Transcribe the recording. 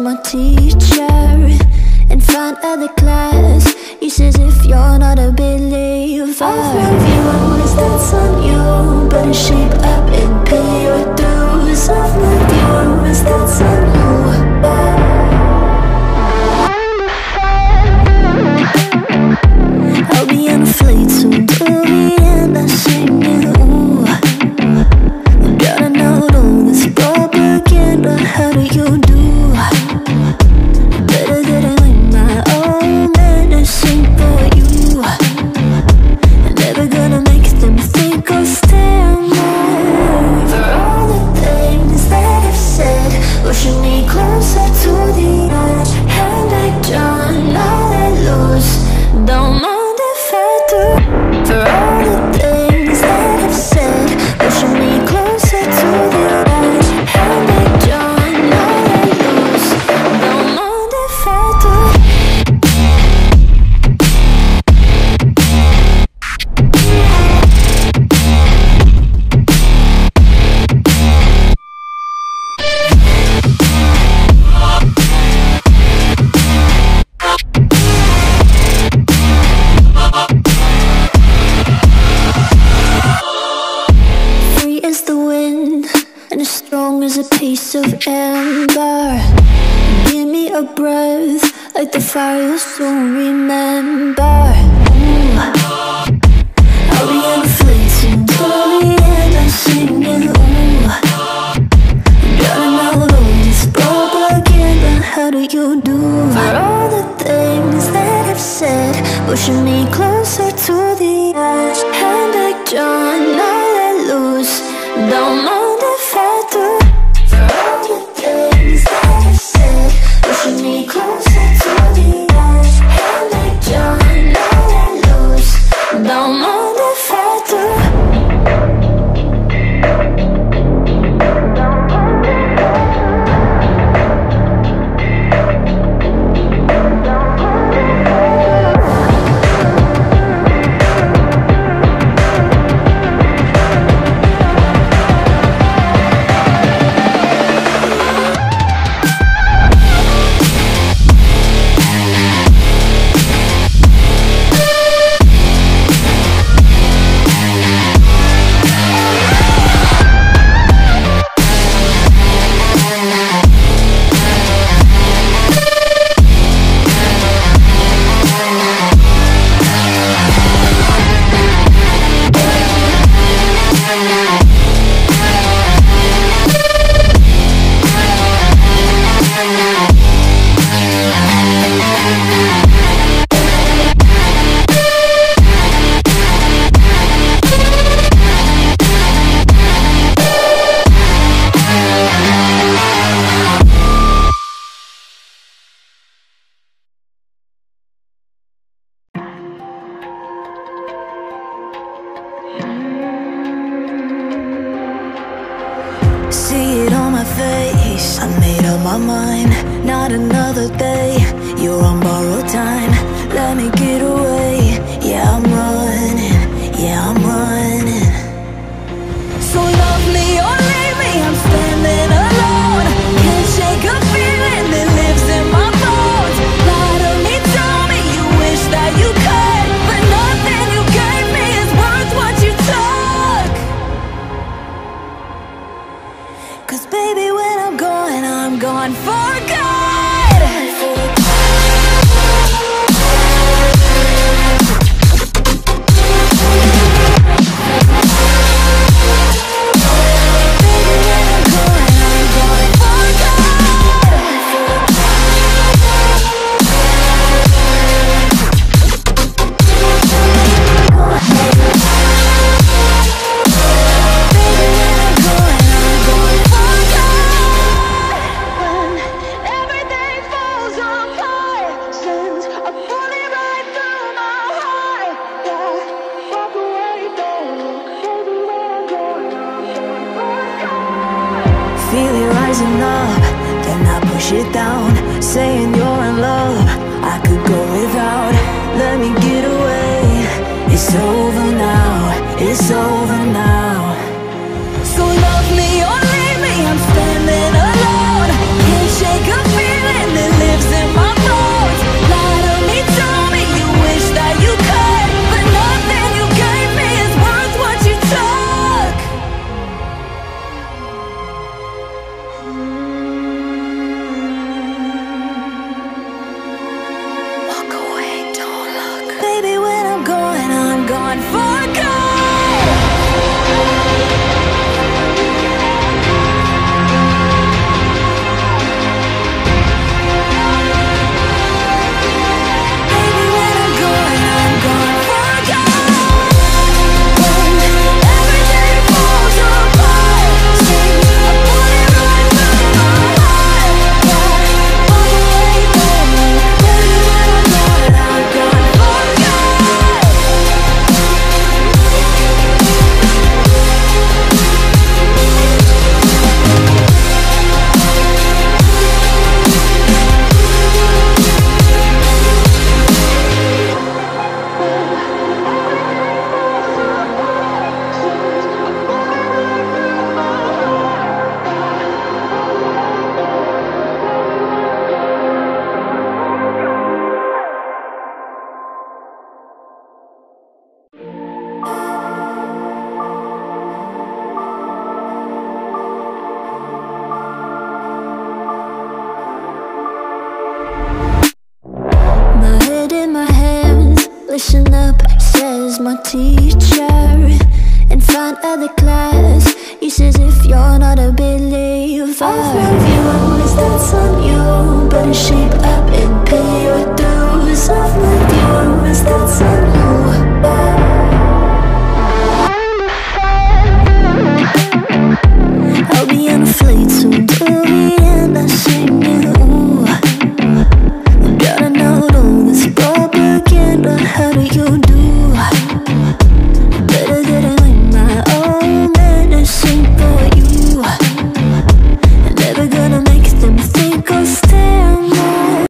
my teacher in front of the class. He says if you're not a believer, I'll love you always, that's on you. Better shape up and pay your dues. I've loved you always, that's on you. I'll be on a flight soon to Vienna singing, ooh. Gotta know all this propaganda, how do you do? Better get it with my own medicine for you. Never gonna make them think I'll stand there. For all the things that I've said, pushing me closer to the edge. Hand I drawn, all I lose, don't mind if I do. For all the things that I've said, pushing me closer to the edge. Hand I drawn, all I lose, don't mind if I do. Free as the wind and as strong as a piece of amber. Give me a breath like the fire you'll soon remember. Ooh. I'll be on a flight soon to Vienna singing, ooh. Gotta know all this propaganda, how do you do? For all the things that I've said, pushing me closer to the edge. Hand I drawn, all I lose, don't mind if I do. For all the things that I've said, pushing me closer to the edge. Hand I drawn, all I lose, don't mind if I do. See it on my face, I made up my mind. Not another day, you're on borrowed time. Let me get away, yeah I'm running, yeah I'm running. So love me or leave me, I'm standing alone. Can't shake a feeling that lives in my bones. Lie to me, tell me you wish that you could, but nothing you gave me is worth what you took. 'Cause baby when I'm gone for good. Feel it rising up, then I push it down. Saying you're in love, I could go without. Let me get away, it's over now, it's over now. So love me or leave me, I'm standing alone. Can't shake a feeling gone for good. Listen up, says my teacher. In front of the class, he says if you're not a believer, I'll you always dance on you, better shape up.